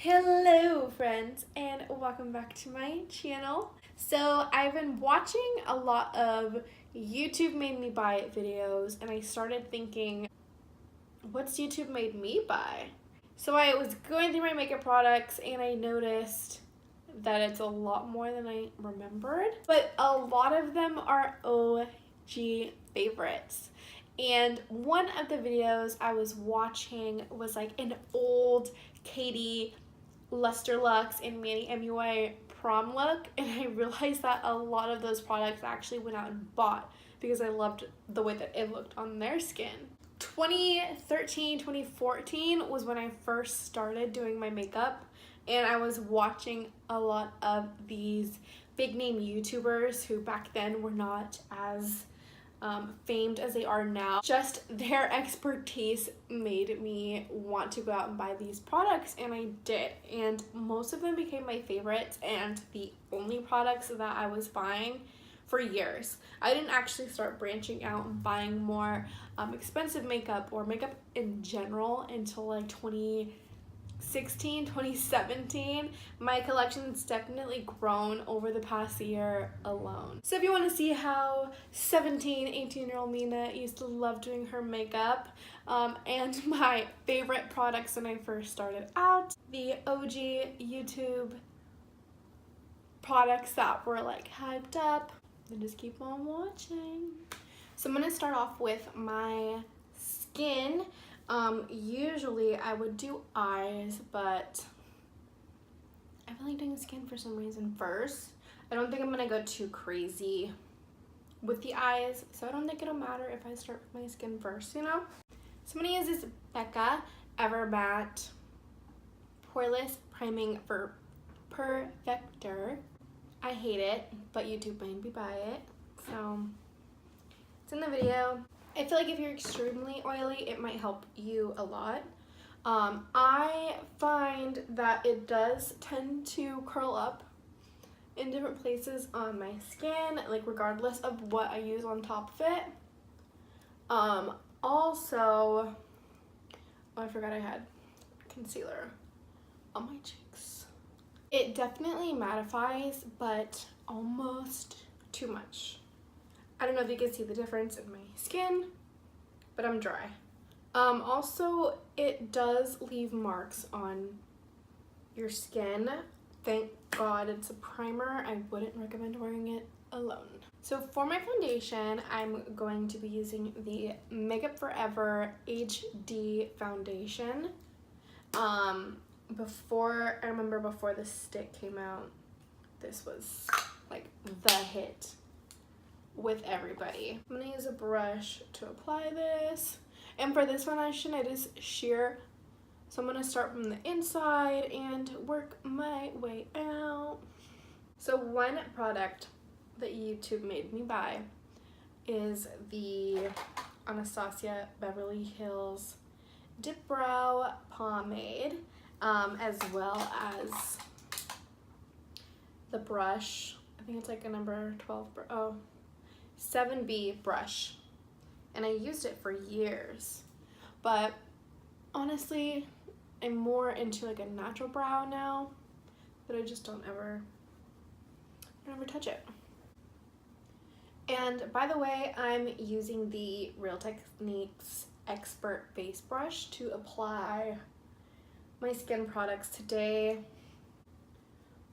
Hello friends, and welcome back to my channel. So I've been watching a lot of YouTube made me buy it videos, and I started thinking, what's YouTube made me buy? So I was going through my makeup products and I noticed that it's a lot more than I remembered, but a lot of them are OG favorites. And one of the videos I was watching was like an old Katie Luster Lux and Manny MUA prom look, and I realized that a lot of those products I actually went out and bought because I loved the way that it looked on their skin. 2013, 2014 was when I first started doing my makeup, and I was watching a lot of these big name YouTubers who back then were not as famed as they are now. Just their expertise made me want to go out and buy these products, and I did, and most of them became my favorites and the only products that I was buying for years. I didn't actually start branching out and buying more expensive makeup or makeup in general until like 2016, 2017. My collection's definitely grown over the past year alone. So if you want to see how 17, 18-year-old Mina used to love doing her makeup, and my favorite products when I first started out, the OG YouTube products that were like hyped up, then just keep on watching. So I'm going to start off with my skin. Usually I would do eyes, but I feel like doing skin for some reason first. I don't think I'm gonna go too crazy with the eyes, so I don't think it'll matter if I start with my skin first, you know? So I'm gonna use this Becca Ever Matte Poreless Priming for Perfector. I hate it, but YouTube made me buy it, so it's in the video. I feel like if you're extremely oily, it might help you a lot. I find that it does tend to curl up in different places on my skin, like regardless of what I use on top of it. Also, oh, I forgot I had concealer on my cheeks. It definitely mattifies, but almost too much. I don't know if you can see the difference in my skin, but I'm dry. Also, it does leave marks on your skin. Thank God it's a primer. I wouldn't recommend wearing it alone. So for my foundation, I'm going to be using the Makeup Forever HD foundation. I remember before the stick came out, this was like the hit with everybody. I'm gonna use a brush to apply this, and for this foundation it is sheer, so I'm gonna start from the inside and work my way out. So one product that YouTube made me buy is the Anastasia Beverly Hills Dip Brow Pomade, as well as the brush. I think it's like a number 12 7B brush, and I used it for years, but honestly I'm more into like a natural brow now, but I just don't ever touch it. And by the way, I'm using the Real Techniques Expert Base Brush to apply my skin products today,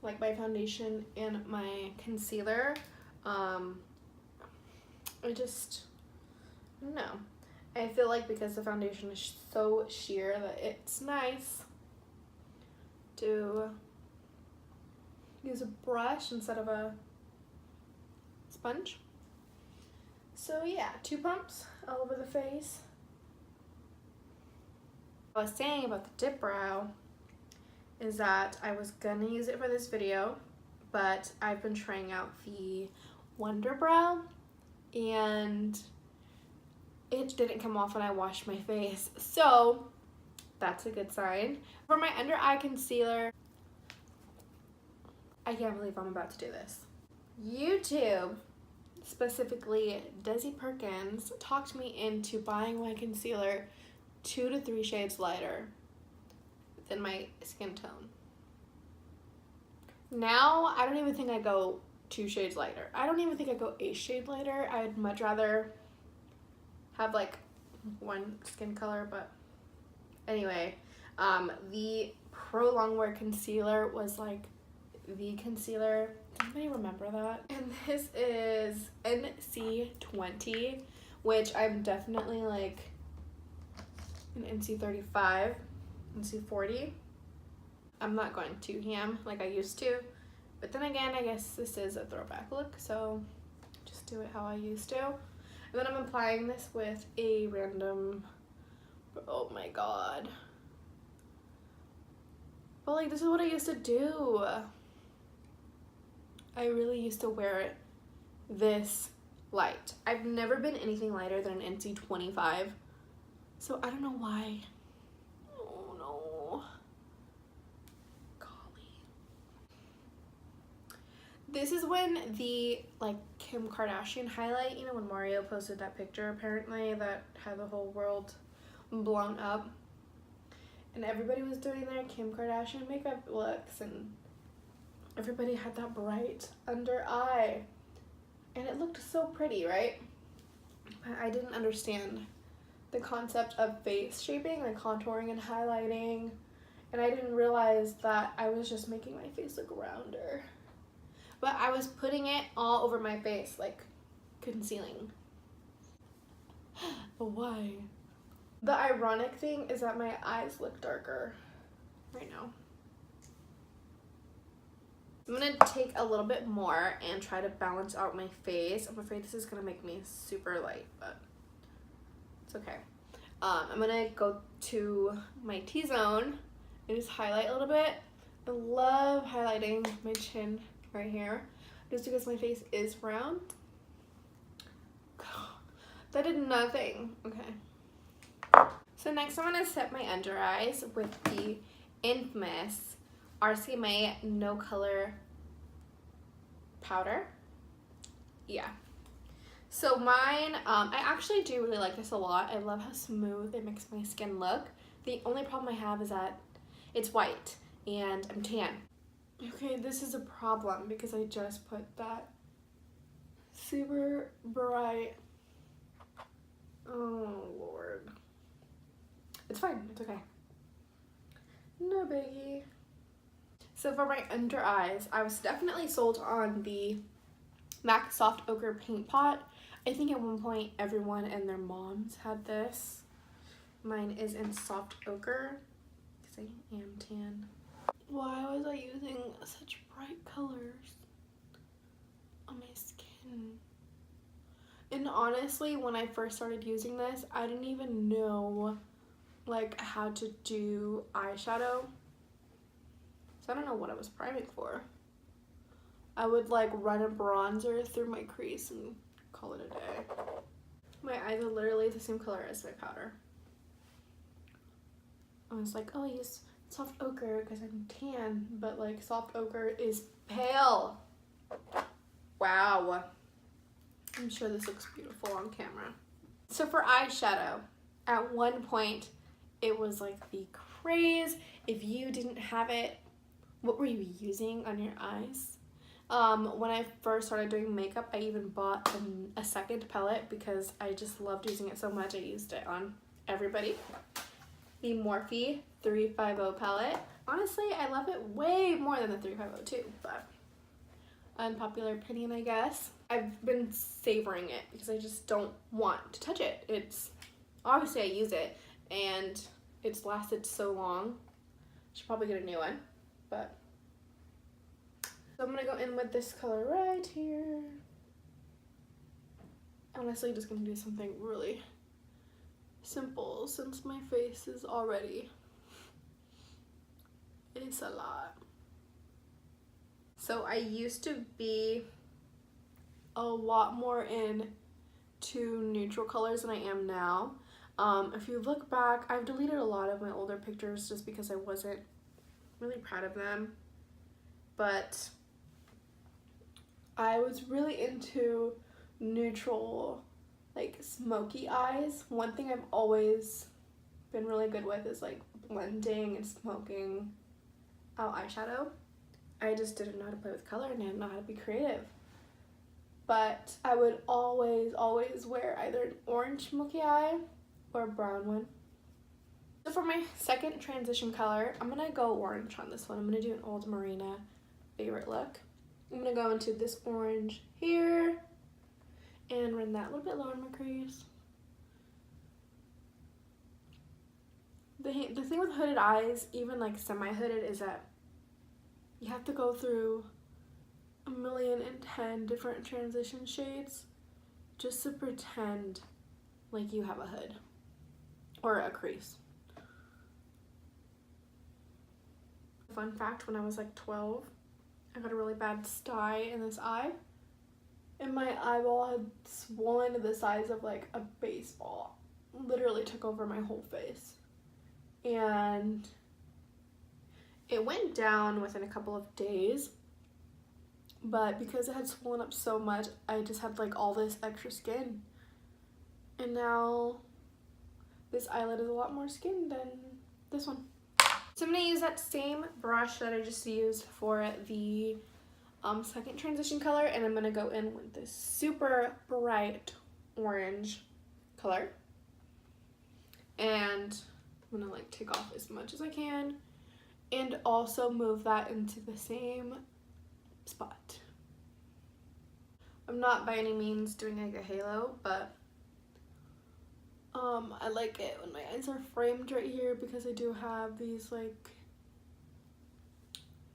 like my foundation and my concealer. I don't know. I feel like because the foundation is so sheer that it's nice to use a brush instead of a sponge. So yeah, 2 pumps all over the face. What I was saying about the dip brow is that I was gonna use it for this video, but I've been trying out the Wonder Brow, and it didn't come off when I washed my face, so that's a good sign. For my under eye concealer, I can't believe I'm about to do this. YouTube, specifically Desi Perkins, talked me into buying my concealer 2 to 3 shades lighter than my skin tone. Now, I don't even think I go 2 shades lighter. I don't even think I go a shade lighter. I'd much rather have like one skin color, but anyway, the Pro Longwear concealer was like the concealer. Does anybody remember that? And this is NC20, which I'm definitely like an NC35, NC40. I'm not going too ham like I used to, but then again, I guess this is a throwback look, so just do it how I used to. And then I'm applying this with a random, oh my god. But like, this is what I used to do. I really used to wear it this light. I've never been anything lighter than an NC25, so I don't know why. Oh no. This is when the like Kim Kardashian highlight, you know, when Mario posted that picture apparently that had the whole world blown up, and everybody was doing their Kim Kardashian makeup looks, and everybody had that bright under eye, and it looked so pretty, right? But I didn't understand the concept of face shaping, like contouring and highlighting, and I didn't realize that I was just making my face look rounder. But I was putting it all over my face, like concealing. But why? The ironic thing is that my eyes look darker right now. I'm gonna take a little bit more and try to balance out my face. I'm afraid this is gonna make me super light, but it's okay. I'm gonna go to my T-zone and just highlight a little bit. I love highlighting my chin right here, just because my face is round. That did nothing. Okay. So next I'm gonna set my under eyes with the infamous RCMA No Color powder. Yeah. So mine, I actually do really like this a lot. I love how smooth it makes my skin look. The only problem I have is that it's white and I'm tan. Okay, this is a problem because I just put that super bright. Oh Lord. It's fine, it's okay. No biggie. So for my under eyes, I was definitely sold on the MAC Soft Ochre Paint Pot. I think at one point everyone and their moms had this. Mine is in soft ochre because I am tan. Why was I using such bright colors on my skin? And honestly, when I first started using this, I didn't even know like how to do eyeshadow. So I don't know what I was priming for. I would like run a bronzer through my crease and call it a day. My eyes are literally the same color as my powder. I was like, oh, I use soft ochre because I'm tan, but like soft ochre is pale. Wow. I'm sure this looks beautiful on camera. So for eyeshadow, at one point it was like the craze. If you didn't have it, what were you using on your eyes? When I first started doing makeup, I even bought a second palette because I just loved using it so much. I used it on everybody. The Morphe 350 palette. Honestly, I love it way more than the 350 too, but unpopular opinion, I guess. I've been savoring it because I just don't want to touch it. It's obviously I use it and it's lasted so long. Should probably get a new one, but so I'm gonna go in with this color right here. Honestly, just gonna do something really simple since my face is already, it's a lot. So I used to be a lot more into neutral colors than I am now. If you look back, I've deleted a lot of my older pictures just because I wasn't really proud of them, but I was really into neutral, like smoky eyes. One thing I've always been really good with is like blending and smoking out eyeshadow. I just didn't know how to play with color and I didn't know how to be creative. But I would always wear either an orange smoky eye or a brown one. So for my second transition color, I'm going to go orange on this one. I'm going to do an Old Marina favorite look. I'm going to go into this orange here and run that a little bit lower in my crease. The thing with hooded eyes, even like semi-hooded, is that you have to go through 1,010,000 different transition shades just to pretend like you have a hood or a crease. Fun fact, when I was like 12, I got a really bad sty in this eye, and my eyeball had swollen to the size of like a baseball. Literally took over my whole face. And it went down within a couple of days, but because it had swollen up so much, I just had like all this extra skin, and now this eyelid is a lot more skin than this one. So I'm going to use that same brush that I just used for the second transition color, and I'm going to go in with this super bright orange color, and I'm going to like take off as much as I can and also move that into the same spot. I'm not by any means doing like a halo, but I like it when my eyes are framed right here because I do have these like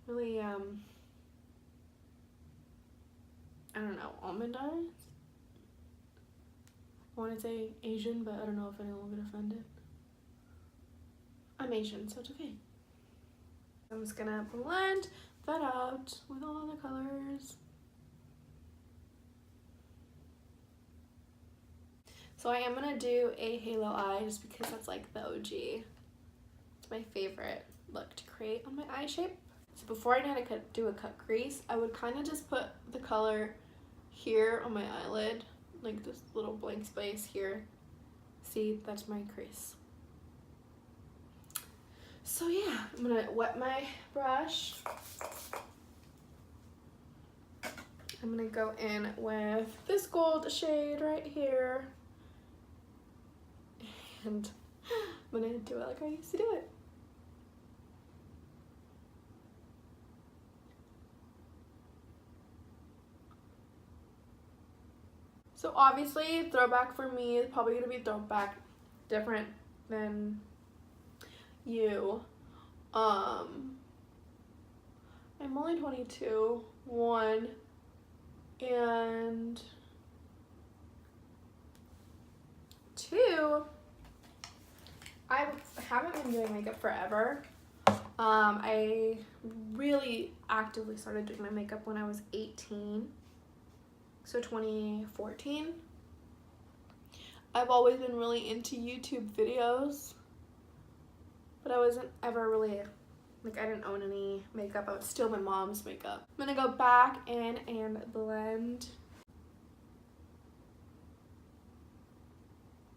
really I don't know, almond eyes. I want to say Asian, but I don't know if anyone will get offended. I'm Asian, so it's okay. I'm just gonna blend that out with all the colors. So I am gonna do a halo eye just because that's like the OG. It's my favorite look to create on my eye shape. So before I know how to do a cut crease, I would kind of just put the color here on my eyelid, like this little blank space here. See, that's my crease. So yeah, I'm gonna wet my brush. I'm gonna go in with this gold shade right here. And I'm gonna do it like I used to do it. So obviously, throwback for me is probably gonna be throwback different than you. I'm only 22, one, and two, I haven't been doing makeup forever. I really actively started doing my makeup when I was 18, so 2014. I've always been really into YouTube videos, but I wasn't ever really, like, I didn't own any makeup. I would steal my mom's makeup. I'm gonna go back in and blend.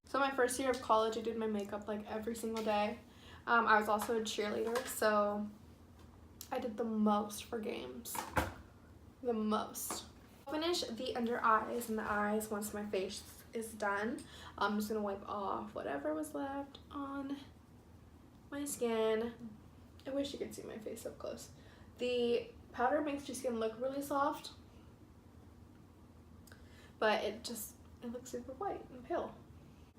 So my first year of college, I did my makeup like every single day. I was also a cheerleader, so I did the most for games. The most. Finish the under eyes and the eyes once my face is done. I'm just gonna wipe off whatever was left on my skin. I wish you could see my face up close. The powder makes your skin look really soft, but it looks super white and pale.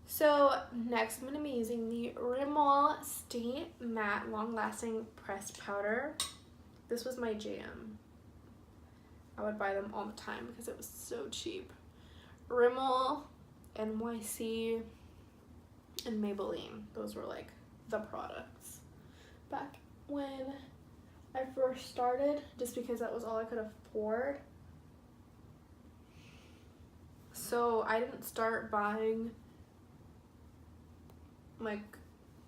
So next I'm going to be using the Rimmel Stay Matte Long Lasting Pressed Powder. This was my jam. I would buy them all the time because it was so cheap. Rimmel, NYC, and Maybelline. Those were like the products back when I first started, just because that was all I could afford. So I didn't start buying like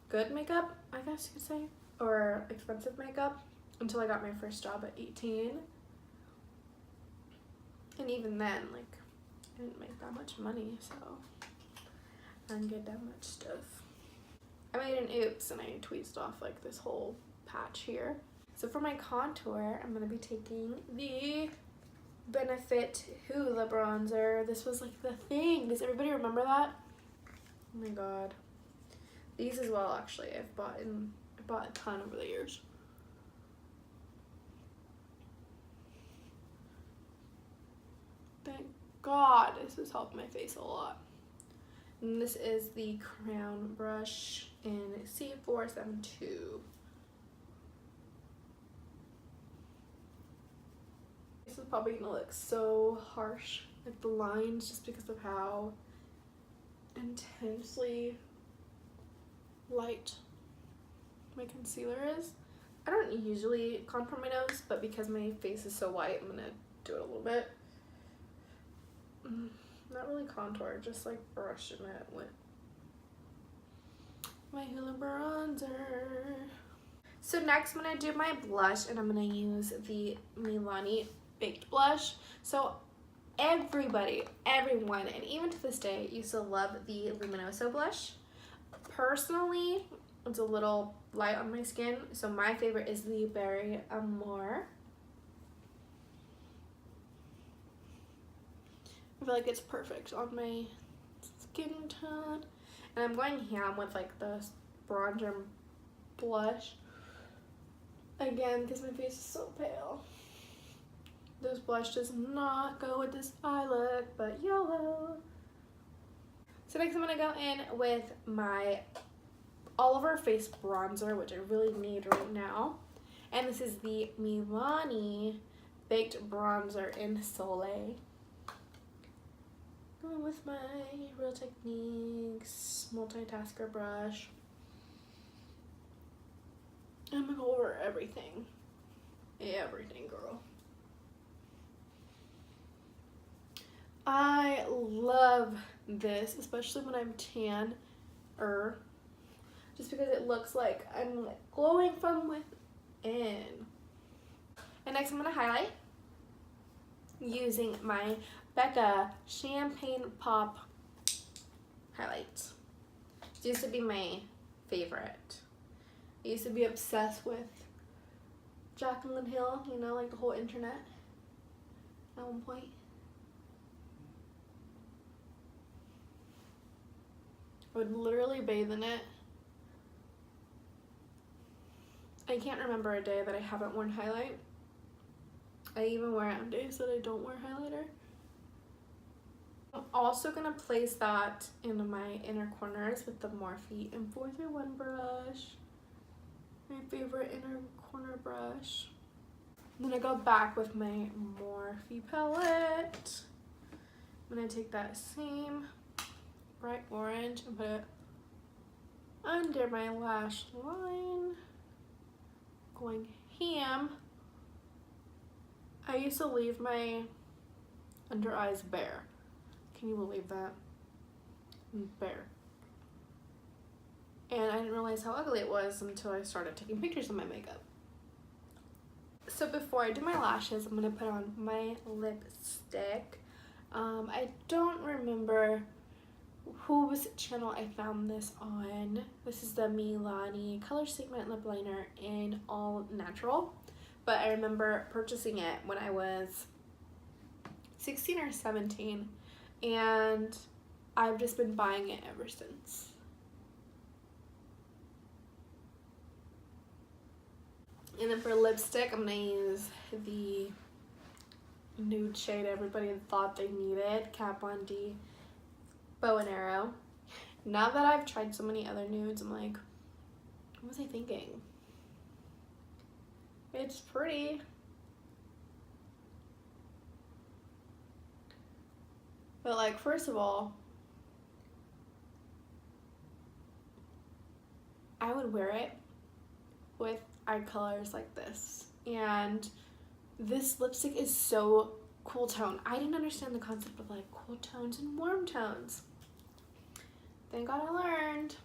good makeup, I guess you could say, or expensive makeup until I got my first job at 18. And even then, like, I didn't make that much money, so I didn't get that much stuff. I made an oops and I tweezed off like this whole patch here. So for my contour, I'm going to be taking the Benefit Hoola bronzer. This was like the thing. Does everybody remember that? Oh my god. These as well, actually. I bought a ton over the years. Thank god this has helped my face a lot. And this is the Crown brush in C472. This is probably gonna look so harsh, like the lines, just because of how intensely light my concealer is. I don't usually contour my nose, but because my face is so white, I'm gonna do it a little bit. Not really contour, just like brushing it with my Hoola bronzer. So next I'm gonna do my blush, and I'm gonna use the Milani Baked Blush. So everyone, and even to this day, used to love the Luminoso blush. Personally, it's a little light on my skin, so my favorite is the Berry Amore. I feel like it's perfect on my skin tone. And I'm going ham with like the bronzer blush. Again, because my face is so pale. This blush does not go with this eye look, but YOLO. So next I'm going to go in with my all over face bronzer, which I really need right now. And this is the Milani Baked Bronzer in Soleil. Going with my Real Techniques multitasker brush. I'm gonna go over everything. Everything, girl. I love this, especially when I'm tan, just because it looks like I'm like glowing from within. And next I'm gonna highlight using my Becca Champagne Pop highlight. It used to be my favorite. I used to be obsessed with Jaclyn Hill, you know, like the whole internet at one point. I would literally bathe in it. I can't remember a day that I haven't worn highlight. I even wear it on days that I don't wear highlighter. I'm also going to place that in my inner corners with the Morphe M431 brush. My favorite inner corner brush. I'm going to go back with my Morphe palette. I'm going to take that same bright orange and put it under my lash line. Going ham. I used to leave my under eyes bare. Can you believe that? Bare. And I didn't realize how ugly it was until I started taking pictures of my makeup. So before I do my lashes, I'm going to put on my lipstick. I don't remember whose channel I found this on. This is the Milani Color Statement Lip Liner in All Natural. But I remember purchasing it when I was 16 or 17. And I've just been buying it ever since. And then for lipstick, I'm gonna use the nude shade everybody thought they needed, Kat Von D Bow and Arrow. Now that I've tried so many other nudes, I'm like, what was I thinking? It's pretty. But like, first of all, I would wear it with eye colors like this. And this lipstick is so cool tone. I didn't understand the concept of like cool tones and warm tones. Thank God I learned.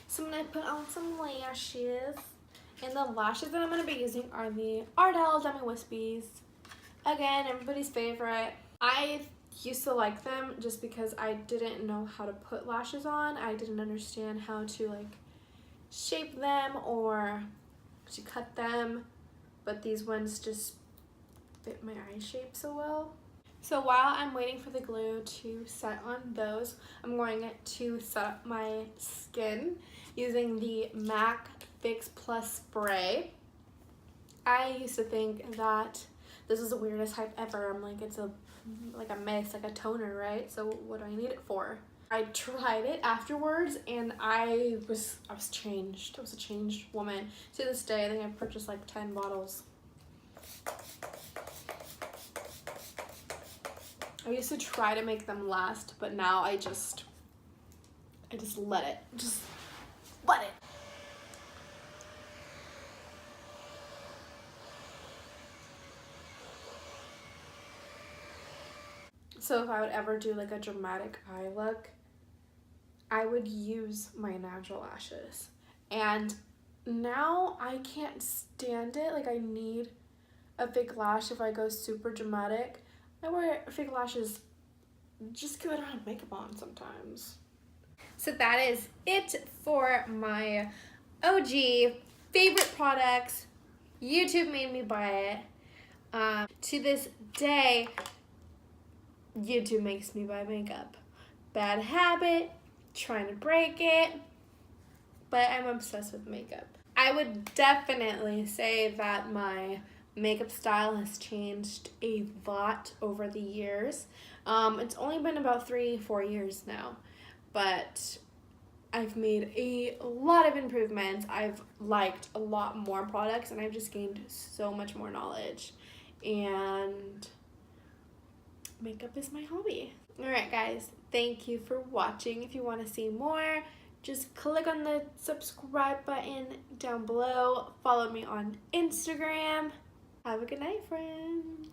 So I'm gonna put on some lashes. And the lashes that I'm gonna be using are the Ardell Demi Wispies. Again, everybody's favorite. I used to like them just because I didn't know how to put lashes on. I didn't understand how to like shape them or to cut them, but these ones just fit my eye shape so well. So while I'm waiting for the glue to set on those, I'm going to set up my skin using the MAC Fix Plus spray. I used to think that this is the weirdest hype ever. I'm like, it's like a mist, like a toner, right? So what do I need it for? I tried it afterwards and I was changed. I was a changed woman. To this day, I think I've purchased like 10 bottles. I used to try to make them last, but now I just let it. Just let it. So if I would ever do like a dramatic eye look, I would use my natural lashes. And now I can't stand it. Like, I need a fake lash if I go super dramatic. I wear fake lashes just because I don't have makeup on sometimes. So that is it for my OG favorite products. YouTube made me buy it. To this day, YouTube makes me buy makeup. Bad habit, trying to break it, but I'm obsessed with makeup. I would definitely say that my makeup style has changed a lot over the years. It's only been about 3-4 years now, but I've made a lot of improvements. I've liked a lot more products, and I've just gained so much more knowledge. And makeup is my hobby. Alright guys, thank you for watching. If you want to see more, just click on the subscribe button down below. Follow me on Instagram. Have a good night, friends.